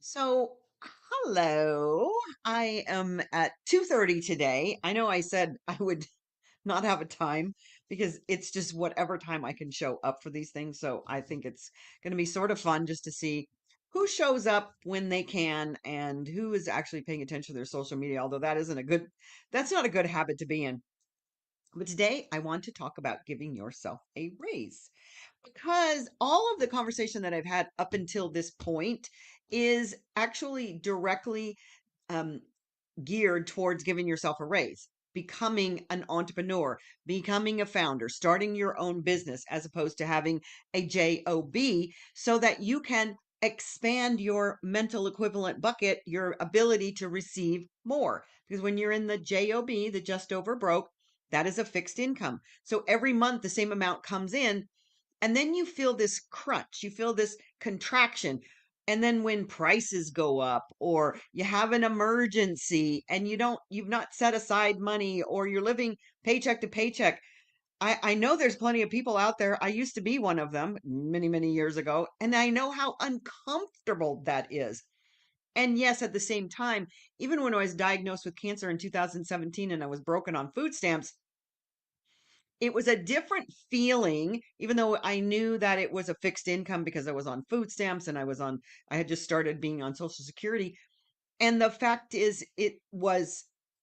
So, hello. I am at 2:30 today. I know I said I would not have a time because it's just whatever time I can show up for these things. So, I think it's going to be sort of fun just to see who shows up when they can and who is actually paying attention to their social media, although that's not a good habit to be in. But today I want to talk about giving yourself a raise because all of the conversation that I've had up until this point is actually directly um, geared towards giving yourself a raise, becoming an entrepreneur, becoming a founder, starting your own business as opposed to having a job, so that you can expand your mental equivalent bucket, your ability to receive more. Because when you're in the job, the just over broke, that is a fixed income. So every month the same amount comes in, and then you feel this crunch, you feel this contraction. And then when prices go up or you have an emergency and you've not set aside money or you're living paycheck to paycheck. I know there's plenty of people out there. I used to be one of them many, many years ago. And I know how uncomfortable that is. And yes, at the same time, even when I was diagnosed with cancer in 2017 and I was broken on food stamps, it was a different feeling, even though I knew that it was a fixed income because I was on food stamps and I had just started being on Social Security. And the fact is,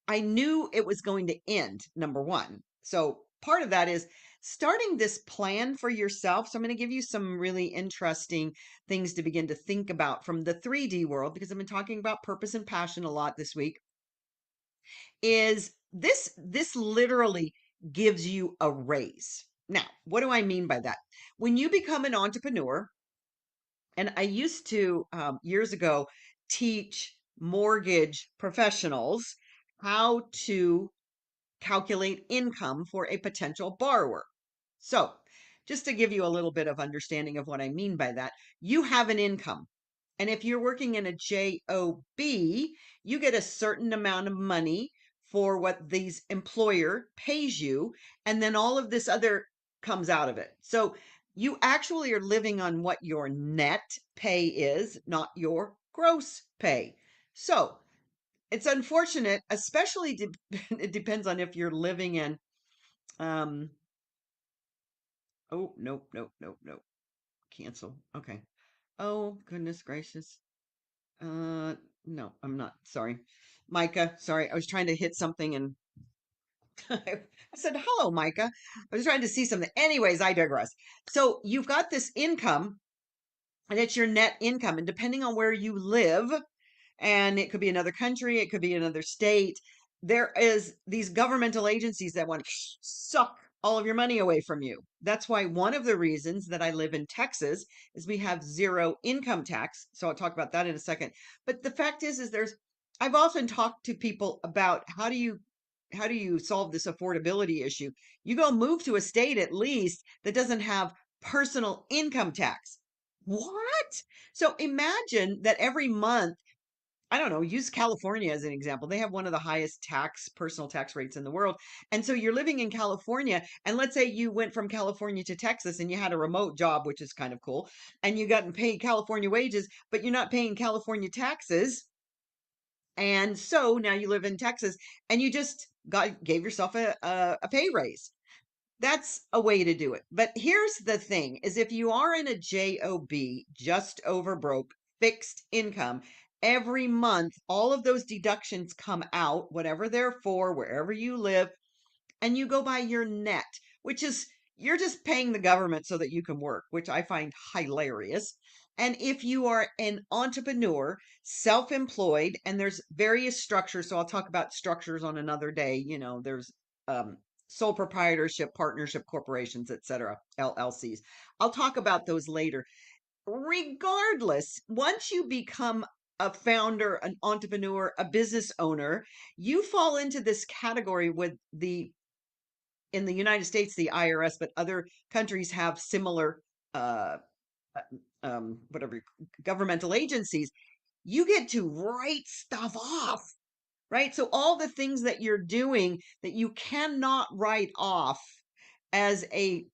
I knew it was going to end, number one. So part of that is starting this plan for yourself. So I'm going to give you some really interesting things to begin to think about from the 3D world, because I've been talking about purpose and passion a lot this week. Is this literally gives you a raise. Now, what do I mean by that? When you become an entrepreneur, and I used to years ago teach mortgage professionals how to calculate income for a potential borrower. So, just to give you a little bit of understanding of what I mean by that, you have an income. And if you're working in a job, you get a certain amount of money for what these employer pays you, and then all of this other comes out of it. So you actually are living on what your net pay is, not your gross pay. So it's unfortunate, especially it depends on if you're living in um oh, nope, nope, nope, nope. Cancel. Okay. Oh, goodness gracious. No, I'm not. Sorry. Micah, sorry. I was trying to hit something and I said, "Hello, Micah." I was trying to see something. Anyways, I digress. So you've got this income, and it's your net income. And depending on where you live, and it could be another country, it could be another state, there is these governmental agencies that want to suck all of your money away from you. That's why one of the reasons that I live in Texas is we have zero income tax. So I'll talk about that in a second. But the fact is I've often talked to people about how do you solve this affordability issue? You go move to a state at least that doesn't have personal income tax. What? So imagine that every month, I don't know, use California as an example. They have one of the highest personal tax rates in the world. And so you're living in California, and let's say you went from California to Texas and you had a remote job, which is kind of cool, and you got paid California wages, but you're not paying California taxes. And so now you live in Texas and you just gave yourself a pay raise. That's a way to do it. But here's the thing is if you are in a job, just over broke, fixed income, every month all of those deductions come out, whatever they're for, wherever you live, and you go by your net, which is you're just paying the government so that you can work, which I find hilarious. And if you are an entrepreneur, self-employed, and there's various structures, so I'll talk about structures on another day. There's um, sole proprietorship, partnership, corporations, etc., LLCs. I'll talk about those later. Regardless, once you become a founder, an entrepreneur, a business owner, you fall into this category with the in the United States, the IRS, but other countries have similar, uh, whatever, governmental agencies. You get to write stuff off, right? So all the things that you're doing that you cannot write off as a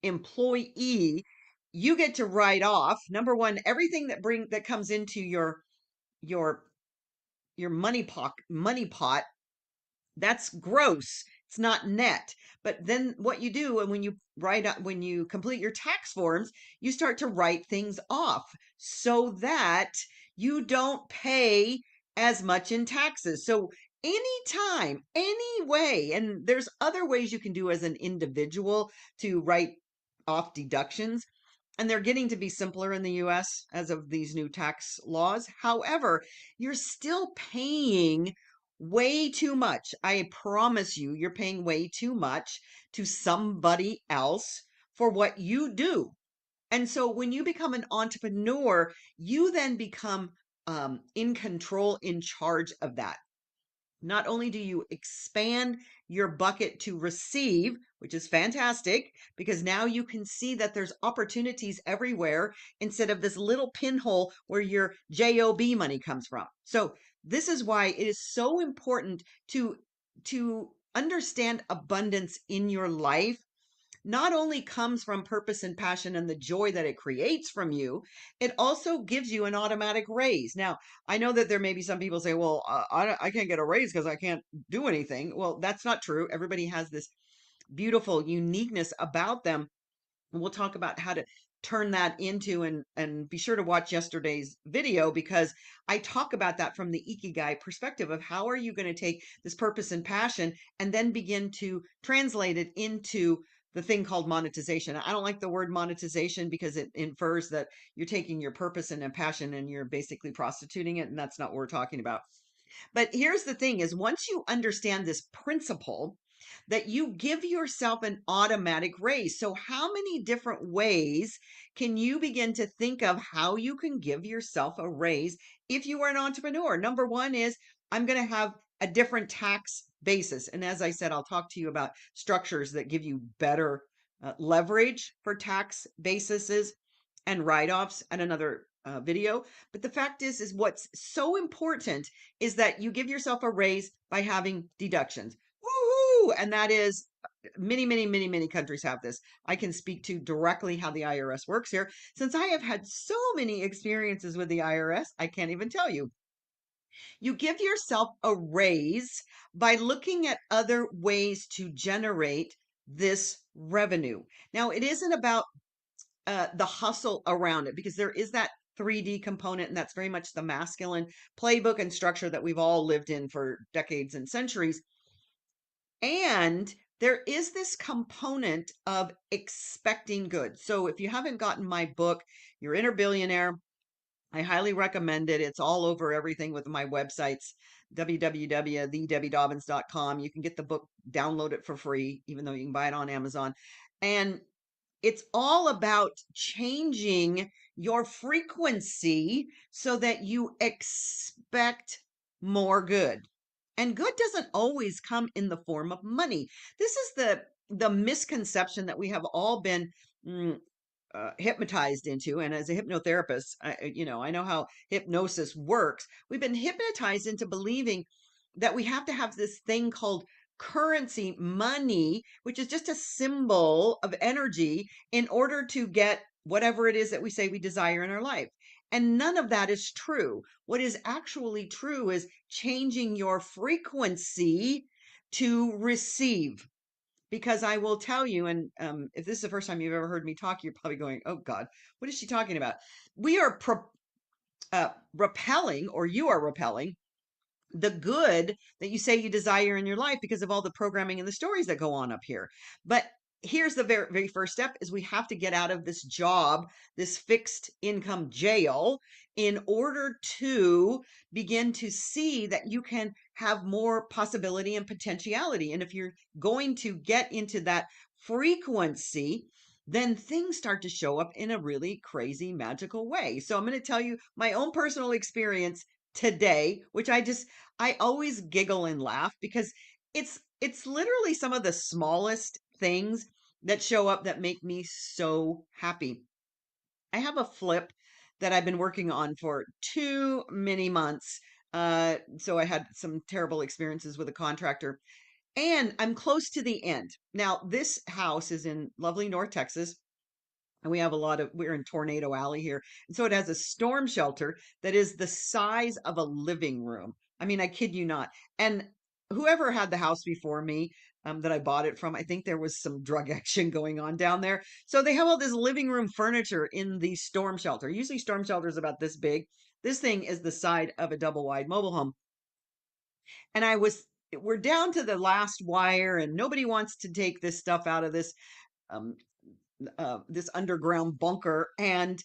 employee, you get to write off, number one, everything that comes into your your money pot. That's gross. It's not net. But then what you do, and when you when you complete your tax forms, you start to write things off so that you don't pay as much in taxes. So anytime, any way, and there's other ways you can do as an individual to write off deductions, and they're getting to be simpler in the US as of these new tax laws. However, you're still paying way too much. I promise you, you're paying way too much to somebody else for what you do. And so when you become an entrepreneur, you then become in control, in charge of that. Not only do you expand your bucket to receive, which is fantastic because now you can see that there's opportunities everywhere instead of this little pinhole where your job money comes from. So this is why it is so important to understand abundance in your life not only comes from purpose and passion and the joy that it creates from you, it also gives you an automatic raise. Now, I know that there may be some people say, well, I can't get a raise because I can't do anything. Well, that's not true. Everybody has this beautiful uniqueness about them. And we'll talk about how to turn that into and be sure to watch yesterday's video because I talk about that from the Ikigai perspective of how are you going to take this purpose and passion and then begin to translate it into the thing called monetization. I don't like the word monetization because it infers that you're taking your purpose and a passion and you're basically prostituting it, and that's not what we're talking about. But here's the thing is once you understand this principle that you give yourself an automatic raise. So how many different ways can you begin to think of how you can give yourself a raise if you are an entrepreneur? Number one is I'm going to have a different tax basis. And as I said, I'll talk to you about structures that give you better leverage for tax bases and write-offs and another video. But the fact is what's so important is that you give yourself a raise by having deductions. Woohoo! And that is many countries have this. I can speak to directly how the IRS works here. Since I have had so many experiences with the IRS, I can't even tell you. You give yourself a raise by looking at other ways to generate this revenue. Now, it isn't about the hustle around it because there is that 3D component, and that's very much the masculine playbook and structure that we've all lived in for decades and centuries. And there is this component of expecting good. So if you haven't gotten my book, Your Inner Billionaire, I highly recommend it. It's all over everything with my websites, www.thedebbydobbins.com. You can get the book, download it for free, even though you can buy it on Amazon. And it's all about changing your frequency so that you expect more good. And good doesn't always come in the form of money. This is the misconception that we have all been mm, hypnotized into. And as a hypnotherapist, I know how hypnosis works. We've been hypnotized into believing that we have to have this thing called currency, money, which is just a symbol of energy in order to get whatever it is that we say we desire in our life. And none of that is true. What is actually true is changing your frequency to receive. Because I will tell you, and if this is the first time you've ever heard me talk, you're probably going, oh God, what is she talking about? We are repelling, or you are repelling the good that you say you desire in your life because of all the programming and the stories that go on up here. But here's the very first step is we have to get out of this job, this fixed income jail, in order to begin to see that you can have more possibility and potentiality. And if you're going to get into that frequency, then things start to show up in a really crazy, magical way. So I'm going to tell you my own personal experience today, which I always giggle and laugh because it's literally some of the smallest things that show up that make me so happy. I have a flip that I've been working on for too many months. So I had some terrible experiences with a contractor and I'm close to the end. Now, this house is in lovely North Texas. and we have we're in Tornado Alley here. And so it has a storm shelter that is the size of a living room. I mean, I kid you not. And whoever had the house before me, that I bought it from, I think there was some drug action going on down there. So they have all this living room furniture in the storm shelter. Usually storm shelter is about this big. This thing is the side of a double wide mobile home. And we're down to the last wire and nobody wants to take this stuff out of um, this underground bunker. And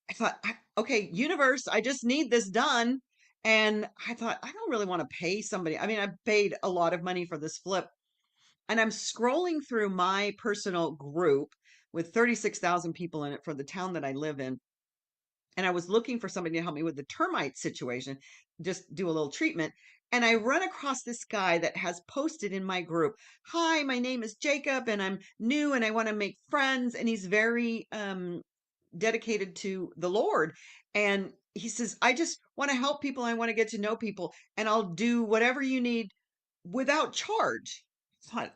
I thought, okay, universe, I just need this done. And I thought, I don't really want to pay somebody. I mean, I paid a lot of money for this flip. And I'm scrolling through my personal group with 36,000 people in it for the town that I live in. And I was looking for somebody to help me with the termite situation, just do a little treatment. And I run across this guy that has posted in my group, "Hi, my name is Jacob and I'm new and I want to make friends." And he's very dedicated to the Lord. And he says, "I just want to help people. I want to get to know people and I'll do whatever you need without charge." Thought,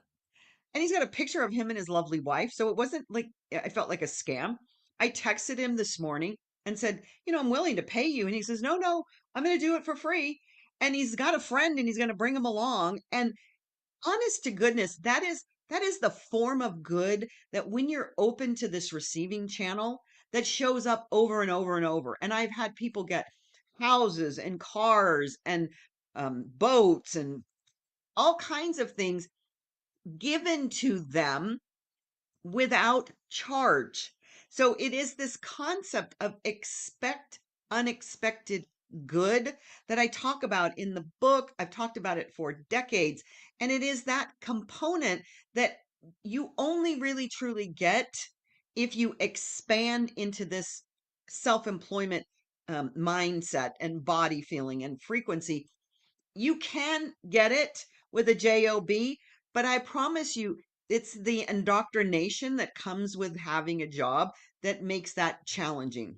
and he's got a picture of him and his lovely wife. So it wasn't like I felt like a scam. I texted him this morning and said, "I'm willing to pay you." And he says, "No, no, I'm going to do it for free." And he's got a friend and he's going to bring him along. And honest to goodness, that is the form of good that when you're open to this receiving channel, that shows up over and over and over. And I've had people get houses and cars and boats and all kinds of things given to them without charge. So it is this concept of expect unexpected good that I talk about in the book. I've talked about it for decades. And it is that component that you only really truly get if you expand into this self employment mindset and body feeling and frequency. You can get it with a job, but I promise you, it's the indoctrination that comes with having a job that makes that challenging.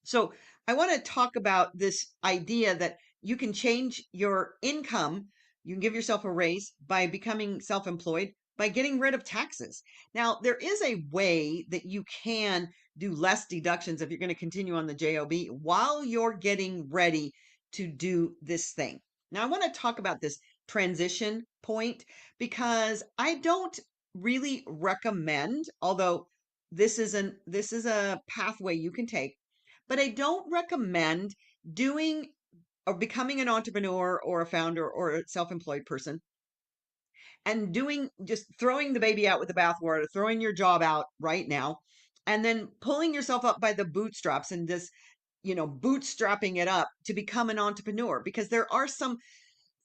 So I want to talk about this idea that you can change your income. You can give yourself a raise by becoming self-employed, by getting rid of taxes. Now, there is a way that you can do less deductions if you're going to continue on the job while you're getting ready to do this thing. Now, I want to talk about this transition point because I don't really recommend, although this is a pathway you can take, but I don't recommend doing or becoming an entrepreneur or a founder or a self-employed person and doing just throwing the baby out with the bathwater, throwing your job out right now, and then pulling yourself up by the bootstraps and just, bootstrapping it up to become an entrepreneur, because there are some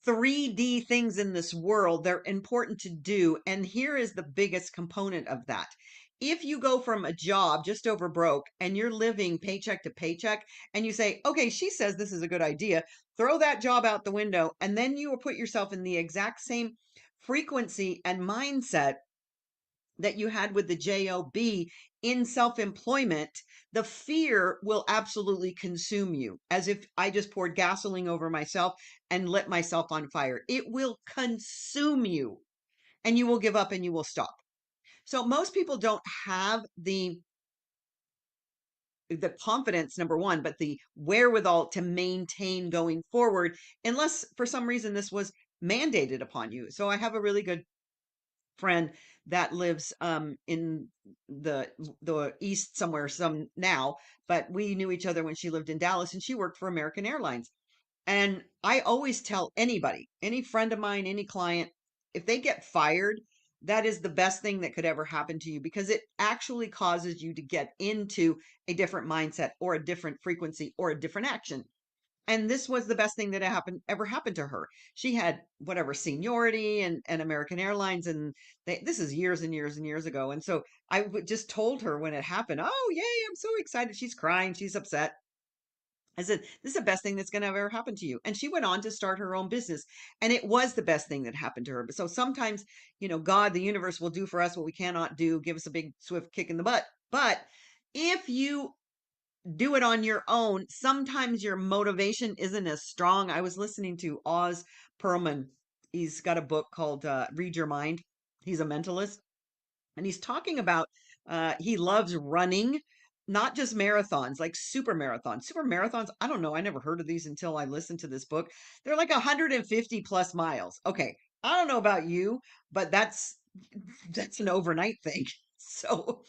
3D things in this world they're important to do. And here is the biggest component of that. If you go from a job just over broke and you're living paycheck to paycheck and you say, "Okay, she says this is a good idea," throw that job out the window, and then you will put yourself in the exact same frequency and mindset that you had with the job in self-employment, the fear will absolutely consume you, as if I just poured gasoline over myself and lit myself on fire. It will consume you and you will give up and you will stop. So most people don't have the confidence, number one, but the wherewithal to maintain going forward, unless for some reason this was mandated upon you. So I have a really good friend that lives in the east somewhere some now, but we knew each other when she lived in Dallas and she worked for American Airlines. And I always tell anybody, any friend of mine, any client, if they get fired, that is the best thing that could ever happen to you, because it actually causes you to get into a different mindset or a different frequency or a different action. And this was the best thing that ever happened to her. She had whatever seniority and American Airlines, and this is years and years and years ago. And so just told her when it happened, "Oh, yay, I'm so excited." She's crying, she's upset. I said, "This is the best thing that's going to ever happen to you." And she went on to start her own business. And it was the best thing that happened to her. But so sometimes, God, the universe will do for us what we cannot do, give us a big, swift kick in the butt. But if you do it on your own, sometimes your motivation isn't as strong. I was listening to Oz Perlman. He's got a book called Read Your Mind. He's a mentalist. And he's talking about He loves running, not just marathons, like super marathons. Super marathons, I don't know. I never heard of these until I listened to this book. They're like 150 plus miles. Okay. I don't know about you, but that's an overnight thing. So,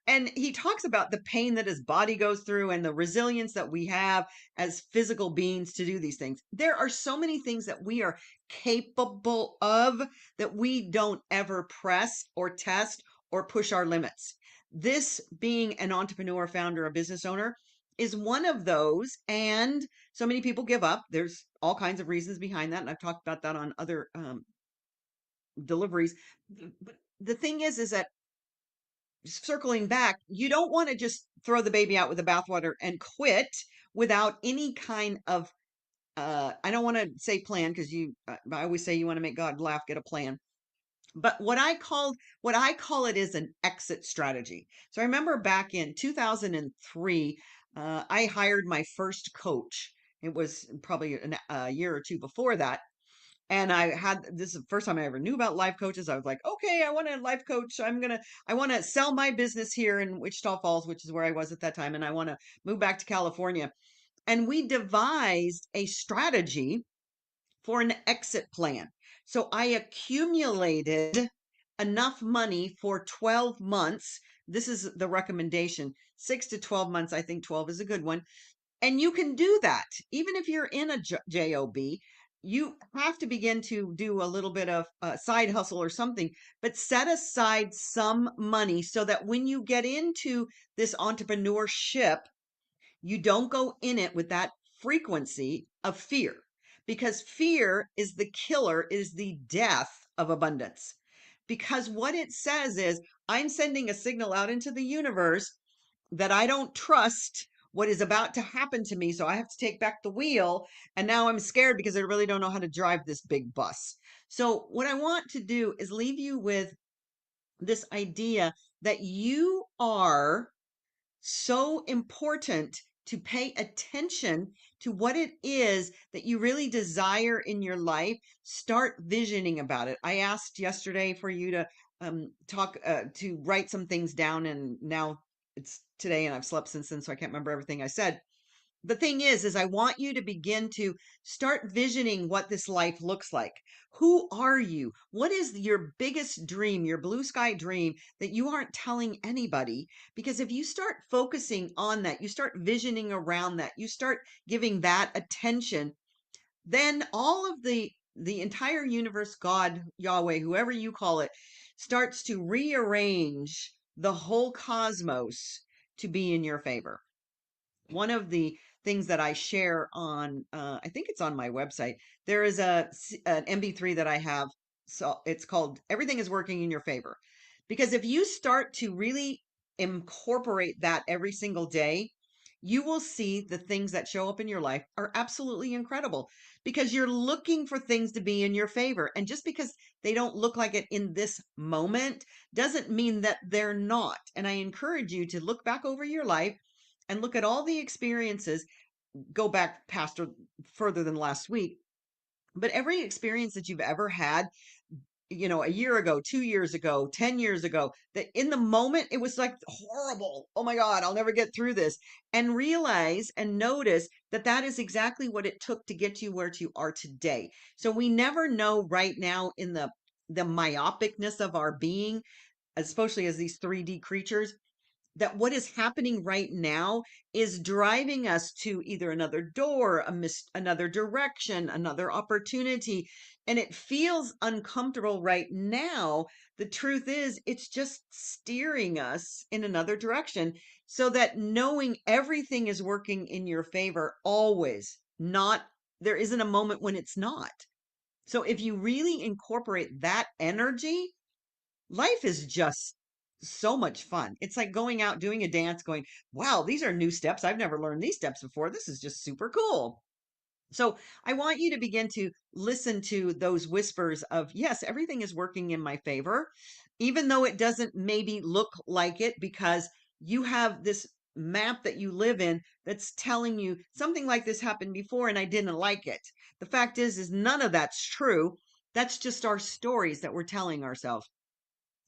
and he talks about the pain that his body goes through and the resilience that we have as physical beings to do these things. There are so many things that we are capable of that we don't ever press or test or push our limits. This being an entrepreneur, founder, a business owner is one of those. And so many people give up. There's all kinds of reasons behind that. And I've talked about that on other deliveries. But the thing is that circling back, you don't want to just throw the baby out with the bathwater and quit without any kind of I don't want to say plan because I always say you want to make God laugh, get a plan. But what I call it is an exit strategy. So I remember back in 2003, I hired my first coach. It was probably a year or two before that, and this is the first time I ever knew about life coaches. I was like, okay, I want a life coach. I want to sell my business here in Wichita Falls, which is where I was at that time. And I want to move back to California. And we devised a strategy for an exit plan. So I accumulated enough money for 12 months. This is the recommendation, 6 to 12 months. I think 12 is a good one, and you can do that. Even if you're in a job, you have to begin to do a little bit of a side hustle or something, but set aside some money so that when you get into this entrepreneurship, you don't go in it with that frequency of fear, because fear is the killer, is the death of abundance. Because what it says is, I'm sending a signal out into the universe that I don't trust what is about to happen to me. So I have to take back the wheel. And now I'm scared because I really don't know how to drive this big bus. So, what I want to do is leave you with this idea that you are so important to pay attention to what it is that you really desire in your life. Start visioning about it. I asked yesterday for you to to write some things down, and now it's today and I've slept since then, so I can't remember everything I said. The thing is I want you to begin to start visioning what this life looks like. Who are you? What is your biggest dream, your blue sky dream that you aren't telling anybody? Because if you start focusing on that, you start visioning around that, you start giving that attention, then all of the entire universe, God, Yahweh, whoever you call it, starts to rearrange the whole cosmos to be in your favor. One of the things that I share on, I think it's on my website, there is an MP3 that I have. So it's called Everything is Working in Your Favor. Because if you start to really incorporate that every single day, you will see the things that show up in your life are absolutely incredible, because you're looking for things to be in your favor. And just because they don't look like it in this moment doesn't mean that they're not. And I encourage you to look back over your life and look at all the experiences, go back past or further than last week, but every experience that you've ever had, a year ago, 2 years ago, 10 years ago, that in the moment it was like horrible. Oh my God, I'll never get through this. And realize and notice that that is exactly what it took to get you where you are today. So we never know right now in the myopicness of our being, especially as these 3D creatures, that what is happening right now is driving us to either another door, another direction, another opportunity. And it feels uncomfortable right now. The truth is, it's just steering us in another direction, so that knowing everything is working in your favor always, not there isn't a moment when it's not. So if you really incorporate that energy, life is just so much fun. It's like going out doing a dance, going, wow, these are new steps. I've never learned these steps before. This is just super cool. So I want you to begin to listen to those whispers of, yes, everything is working in my favor, even though it doesn't maybe look like it, because you have this map that you live in that's telling you something like this happened before and I didn't like it. The fact is none of that's true. That's just our stories that we're telling ourselves.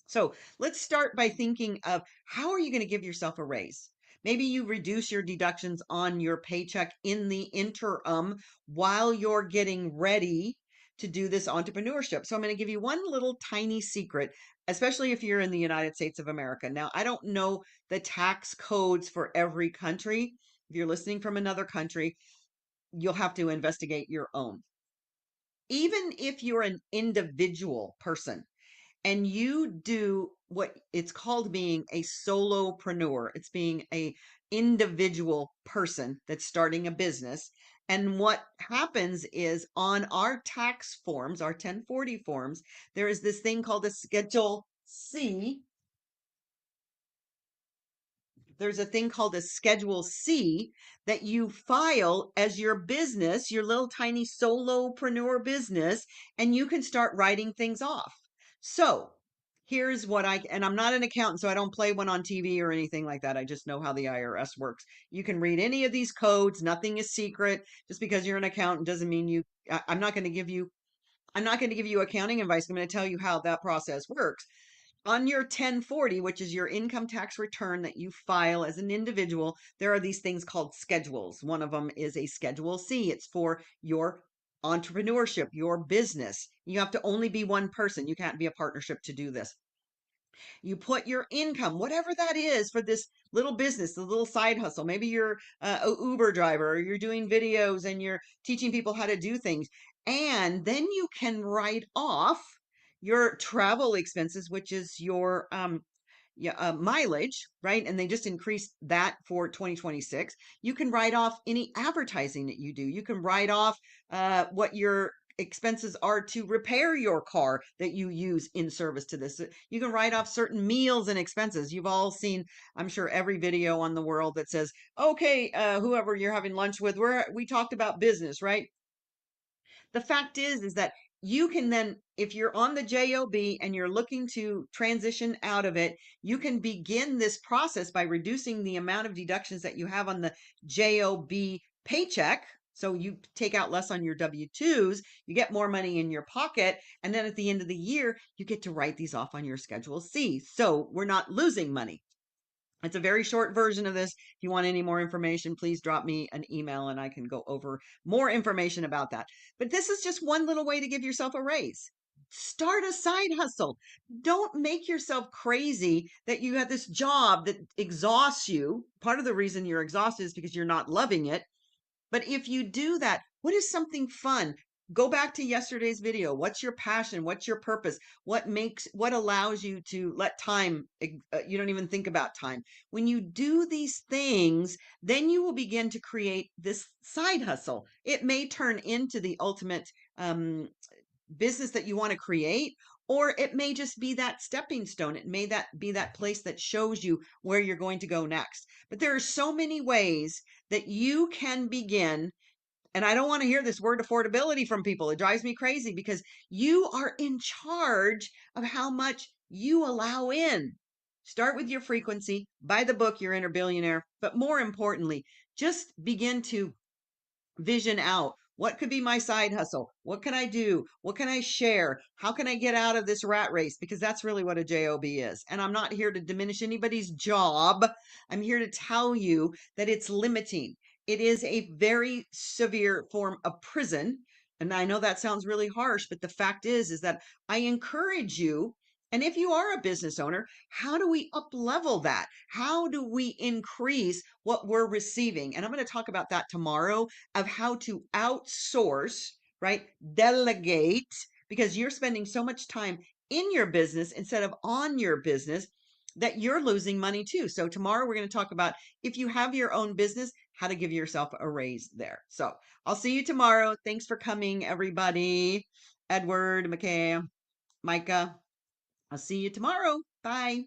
So let's start by thinking of how are you going to give yourself a raise? Maybe you reduce your deductions on your paycheck in the interim while you're getting ready to do this entrepreneurship. So I'm going to give you one little tiny secret, especially if you're in the United States of America. Now, I don't know the tax codes for every country. If you're listening from another country, you'll have to investigate your own. Even if you're an individual person, and you do what it's called being a solopreneur. It's being a individual person that's starting a business. And what happens is on our tax forms, our 1040 forms, there is this thing called a Schedule C. There's a thing called a Schedule C that you file as your business, your little tiny solopreneur business, and you can start writing things off. So here's what and I'm not an accountant, so I don't play one on TV or anything like that. I just know how the IRS works. You can read any of these codes. Nothing is secret. Just because you're an accountant doesn't mean I'm not going to give you, I'm not going to give you accounting advice. I'm going to tell you how that process works. On your 1040, which is your income tax return that you file as an individual, there are these things called schedules. One of them is a Schedule C. It's for your entrepreneurship, your business. You have to only be one person. You can't be a partnership to do this. You put your income, whatever that is for this little business, the little side hustle. Maybe you're a Uber driver, or you're doing videos and you're teaching people how to do things. And then you can write off your travel expenses, which is your yeah, mileage, right? And they just increased that for 2026. You can write off any advertising that you do. You can write off what your expenses are to repair your car that you use in service to this. You can write off certain meals and expenses. You've all seen, I'm sure, every video on the world that says, okay, whoever you're having lunch with, we talked about business, right? The fact is that you can then, if you're on the job and you're looking to transition out of it, you can begin this process by reducing the amount of deductions that you have on the job paycheck. So you take out less on your W-2s, you get more money in your pocket, and then at the end of the year, you get to write these off on your Schedule C. So we're not losing money. It's a very short version of this. If you want any more information, please drop me an email and I can go over more information about that. But this is just one little way to give yourself a raise. Start a side hustle. Don't make yourself crazy that you have this job that exhausts you. Part of the reason you're exhausted is because you're not loving it. But if you do that, what is something fun? Go back to yesterday's video. What's your passion? What's your purpose? What allows you to let time, you don't even think about time. When you do these things, then you will begin to create this side hustle. It may turn into the ultimate business that you want to create, or it may just be that stepping stone. It may be that place that shows you where you're going to go next. But there are so many ways that you can begin. And I don't want to hear this word affordability from people. It drives me crazy because you are in charge of how much you allow in. Start with your frequency, buy the book, Your Inner Billionaire. But more importantly, just begin to vision out. What could be my side hustle? What can I do? What can I share? How can I get out of this rat race? Because that's really what a job is. And I'm not here to diminish anybody's job. I'm here to tell you that it's limiting. It is a very severe form of prison. And I know that sounds really harsh, but the fact is that I encourage you. And if you are a business owner, how do we up level that? How do we increase what we're receiving? And I'm going to talk about that tomorrow of how to outsource, right? Delegate, because you're spending so much time in your business instead of on your business that you're losing money too. So tomorrow we're going to talk about if you have your own business, how to give yourself a raise there. So I'll see you tomorrow. Thanks for coming, everybody. Edward, McKay, Micah. I'll see you tomorrow. Bye.